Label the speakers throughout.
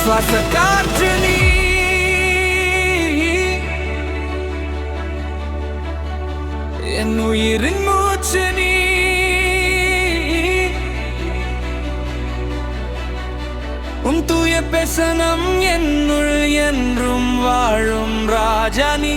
Speaker 1: சுவாச காற்று நீ, என் உயிரின் மூச்சு நீ, உன் தூய பேசனம் என்னுள் என்றும் வாழும் ராஜா நீ.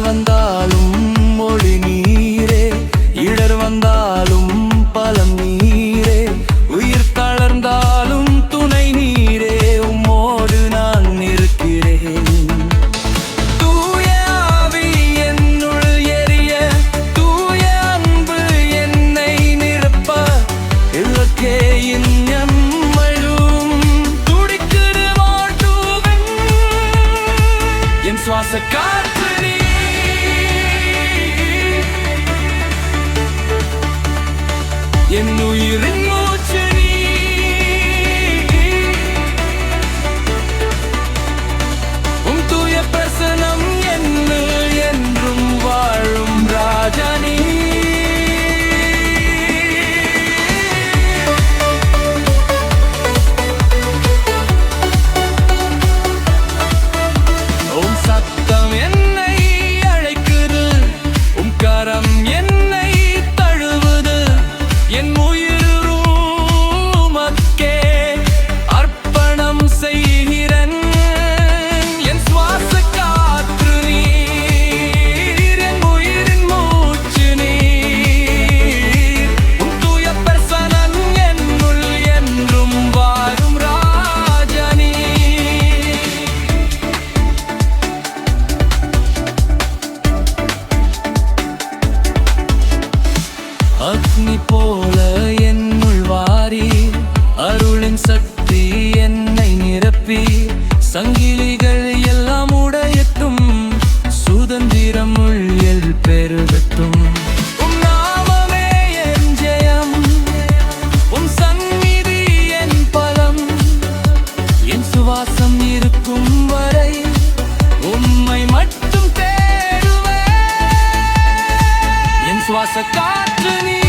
Speaker 1: வந்தாலும் மொழி நீரே, இடர் வந்தாலும் பலம் நீரே, உயிர் தளர்ந்தாலும் துணை நீரே, உம்மோடு நான் இருக்கிறேன். தூய ஆவி என்னுள் எரிய, தூய அன்பு என்னை நிரப்ப, இலக்கே இன்னும் துடிக்குது வாழ்த்துவன் என் சுவாச காற்று நீ. என் உயிரின் மூச்சு நீ, உன் தூய பிரசனம் என்னுள் என்றும் வாழும் ராஜா நீ. உன் சத்தம் என்னை அழைக்குது, உன் கரம் என்னை தழுவுது, என் உயிரும் உமக்கே அர்ப்பணம் செய்கிறேன். என் சுவாச காற்று நீர், என் உயிரின் மூச்சு நீர், உன் தூய பிரசனம் என்னுள் என்றும் வாழும் ராஜா நீ. அக்னி போல என்னுள் வாரி, அருளின் சக்தி என்னை நிரப்பி, சங்கிலிகள் எல்லாம் உடையட்டும், சுதந்திரம் உள்ளில் பெருகட்டும். உம் நாமமே என் ஜெயம், உம் சந்நிதி என் பலம், என் சுவாசம் இருக்கும் வரை உம்மை மட்டும் தேடுவேன். என் சுவாச காற்று நீ,